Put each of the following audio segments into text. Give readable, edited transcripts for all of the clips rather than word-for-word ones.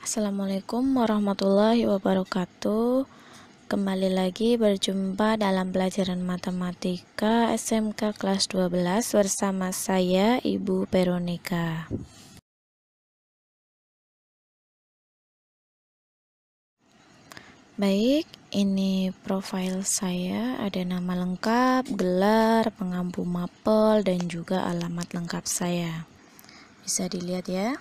Assalamualaikum warahmatullahi wabarakatuh. Kembali lagi berjumpa dalam pelajaran matematika SMK kelas 12 bersama saya Ibu Veronica. Baik, ini profil saya, ada nama lengkap, gelar, pengampu mapel, dan juga alamat lengkap saya. Bisa dilihat ya.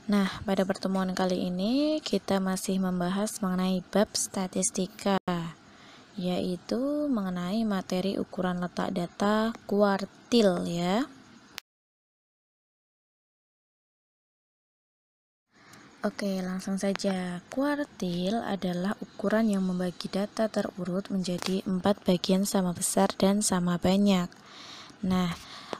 Nah, pada pertemuan kali ini kita masih membahas mengenai bab statistika, yaitu mengenai materi ukuran letak data kuartil ya. Oke, langsung saja. Kuartil adalah ukuran yang membagi data terurut menjadi 4 bagian sama besar dan sama banyak. Nah,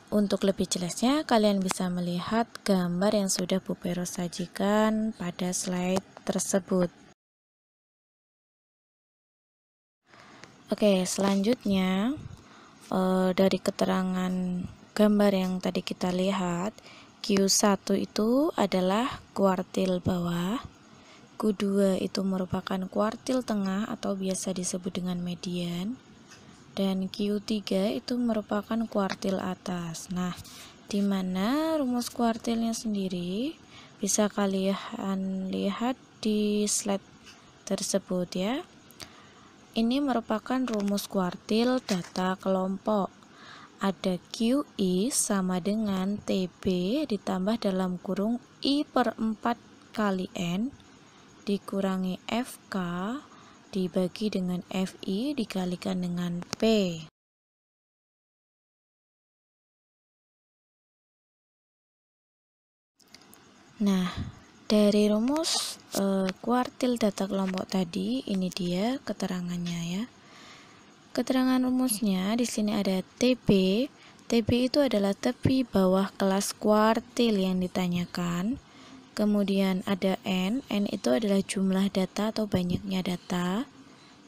untuk lebih jelasnya kalian bisa melihat gambar yang sudah Bu Vero sajikan pada slide tersebut. Oke, selanjutnya dari keterangan gambar yang tadi kita lihat, Q1 itu adalah kuartil bawah, Q2 itu merupakan kuartil tengah atau biasa disebut dengan median, dan Q3 itu merupakan kuartil atas. Nah, di mana rumus kuartilnya sendiri bisa kalian lihat di slide tersebut ya. Ini merupakan rumus kuartil data kelompok. Ada QI sama dengan TB ditambah dalam kurung I per 4 kali N dikurangi FK dibagi dengan FI dikalikan dengan P. Nah, dari rumus kuartil data kelompok tadi, ini dia keterangannya ya. Keterangan rumusnya di sini ada TB. TB itu adalah tepi bawah kelas kuartil yang ditanyakan. Kemudian ada N. N itu adalah jumlah data atau banyaknya data.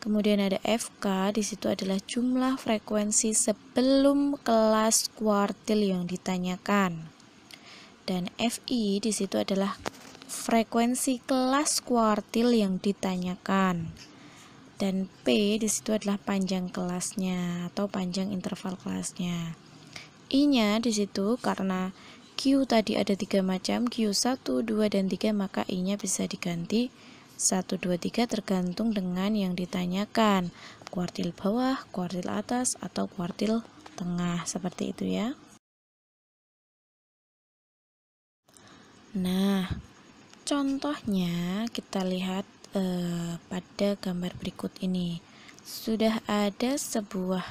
Kemudian ada FK, di situ adalah jumlah frekuensi sebelum kelas kuartil yang ditanyakan. Dan FI di situ adalah frekuensi kelas kuartil yang ditanyakan. Dan P di situ adalah panjang kelasnya atau panjang interval kelasnya. I-nya di situ karena Q tadi ada 3 macam, Q1, 2, dan 3, maka I-nya bisa diganti 1, 2, 3 tergantung dengan yang ditanyakan. Kuartil bawah, kuartil atas, atau kuartil tengah, seperti itu ya. Nah, contohnya kita lihat pada gambar berikut ini. Sudah ada sebuah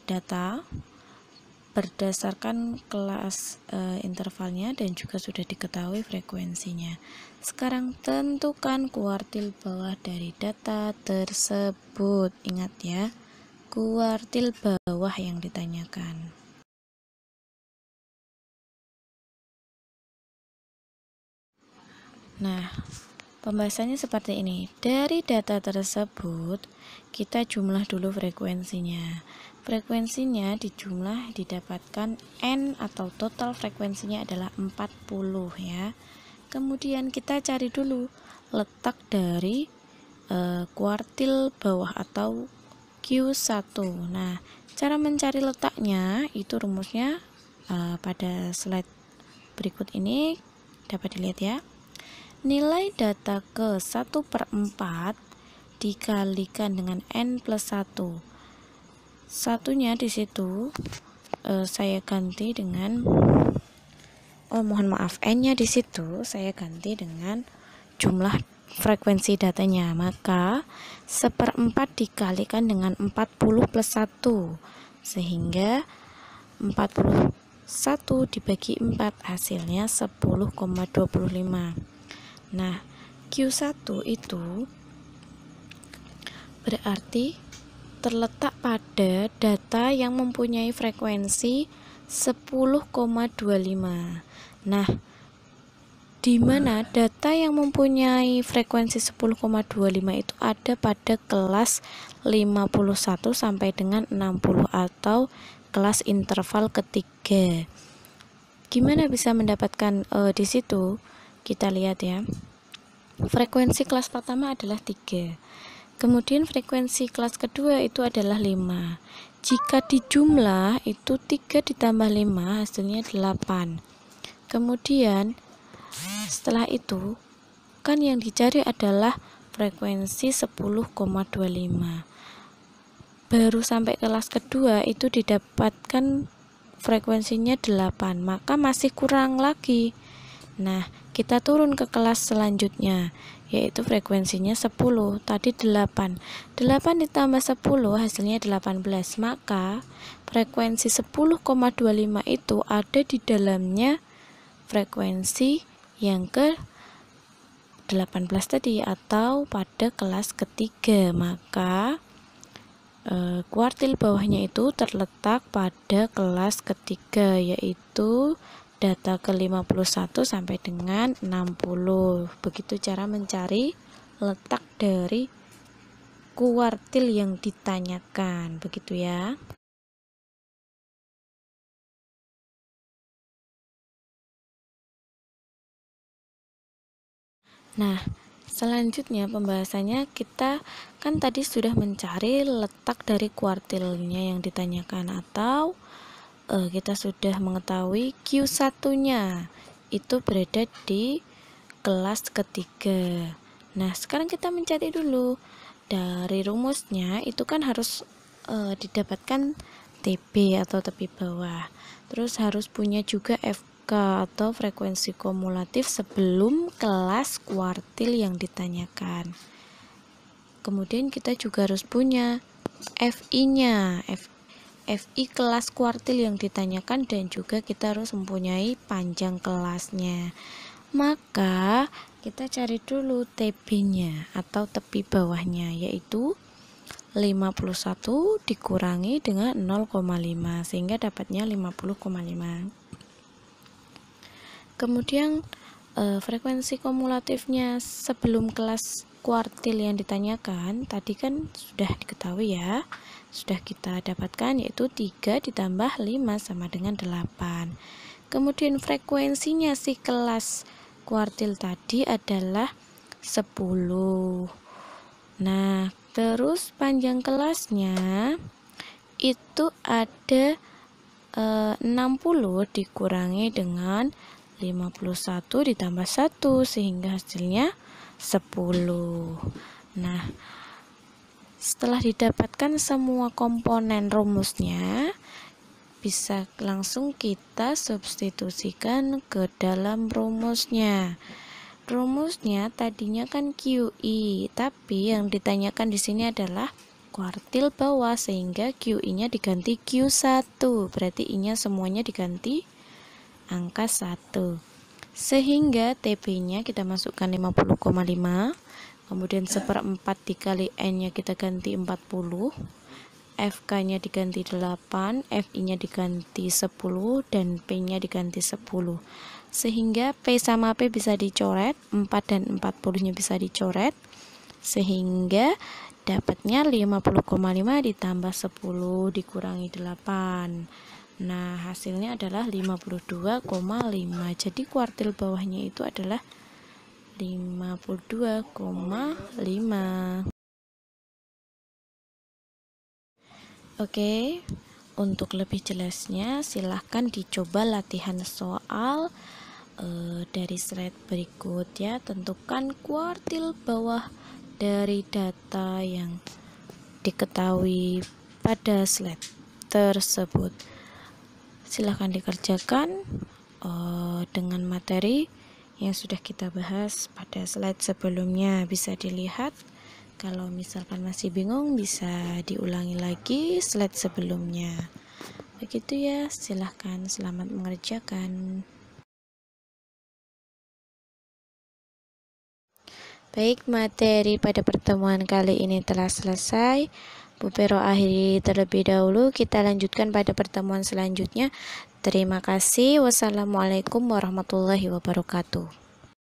data berdasarkan kelas intervalnya dan juga sudah diketahui frekuensinya. Sekarang tentukan kuartil bawah dari data tersebut. Ingat ya, kuartil bawah yang ditanyakan. Nah, pembahasannya seperti ini. Dari data tersebut, kita jumlah dulu frekuensinya. Frekuensinya dijumlah didapatkan N atau total frekuensinya adalah 40 ya. Kemudian kita cari dulu letak dari kuartil bawah atau Q1. Nah, cara mencari letaknya itu rumusnya pada slide berikut ini dapat dilihat ya. Nilai data ke 1/4 dikalikan dengan N plus 1. Satunya di situ saya ganti dengan N-nya di situ saya ganti dengan jumlah frekuensi datanya. Maka 1/4 dikalikan dengan 40 plus 1 sehingga 41 dibagi 4 hasilnya 10,25. Nah, Q1 itu berarti terletak pada data yang mempunyai frekuensi 10,25. Nah, di mana data yang mempunyai frekuensi 10,25 itu ada pada kelas 51 sampai dengan 60 atau kelas interval ketiga. Gimana bisa mendapatkan di situ? Kita lihat ya. Frekuensi kelas pertama adalah 3. Kemudian frekuensi kelas kedua itu adalah 5. Jika dijumlah itu 3 ditambah 5 hasilnya 8. Kemudian setelah itu kan yang dicari adalah frekuensi 10,25. Baru sampai kelas kedua itu didapatkan frekuensinya 8, maka masih kurang lagi. Nah, kita turun ke kelas selanjutnya, yaitu frekuensinya 10, tadi 8. 8 ditambah 10 hasilnya 18, maka frekuensi 10,25 itu ada di dalamnya frekuensi yang ke 18 tadi, atau pada kelas ketiga. Maka kuartil bawahnya itu terletak pada kelas ketiga, yaitu data ke-51 sampai dengan 60. Begitu cara mencari letak dari kuartil yang ditanyakan, begitu ya. Nah, selanjutnya pembahasannya kita kan tadi sudah mencari letak dari kuartilnya yang ditanyakan, atau kita sudah mengetahui Q1-nya itu berada di kelas ketiga. Nah, sekarang kita mencari dulu dari rumusnya, itu kan harus didapatkan TB atau tepi bawah. Terus harus punya juga FK atau frekuensi kumulatif sebelum kelas kuartil yang ditanyakan. Kemudian kita juga harus punya FI-nya, FI kelas kuartil yang ditanyakan, dan juga kita harus mempunyai panjang kelasnya. Maka kita cari dulu TB-nya atau tepi bawahnya, yaitu 51 dikurangi dengan 0,5 sehingga dapatnya 50,5. Kemudian frekuensi kumulatifnya sebelum kelas kuartil yang ditanyakan tadi kan sudah diketahui ya, sudah kita dapatkan, yaitu 3 ditambah 5 sama dengan 8. Kemudian frekuensinya si kelas kuartil tadi adalah 10. Nah, terus panjang kelasnya itu ada 60 dikurangi dengan 51 ditambah 1 sehingga hasilnya 10. Nah, setelah didapatkan semua komponen rumusnya, bisa langsung kita substitusikan ke dalam rumusnya. Rumusnya tadinya kan QI, tapi yang ditanyakan di sini adalah kuartil bawah, sehingga QI-nya diganti Q1, berarti I-nya semuanya diganti angka 1. Sehingga TB-nya kita masukkan 50,5, kemudian 1/4 dikali N-nya kita ganti 40, FK-nya diganti 8, FI-nya diganti 10, dan P-nya diganti 10. Sehingga P sama P bisa dicoret, 4 dan 40-nya bisa dicoret, sehingga dapatnya 50,5 ditambah 10 dikurangi 8. Nah, hasilnya adalah 52,5. Jadi kuartil bawahnya itu adalah 52,5. Oke, untuk lebih jelasnya silahkan dicoba latihan soal dari slide berikut ya. Tentukan kuartil bawah dari data yang diketahui pada slide tersebut. Silahkan dikerjakan dengan materi yang sudah kita bahas pada slide sebelumnya. Bisa dilihat, kalau misalkan masih bingung bisa diulangi lagi slide sebelumnya. Begitu ya, silahkan, selamat mengerjakan. Baik, materi pada pertemuan kali ini telah selesai. Bu Pero akhiri terlebih dahulu, kita lanjutkan pada pertemuan selanjutnya. Terima kasih. Wassalamualaikum warahmatullahi wabarakatuh.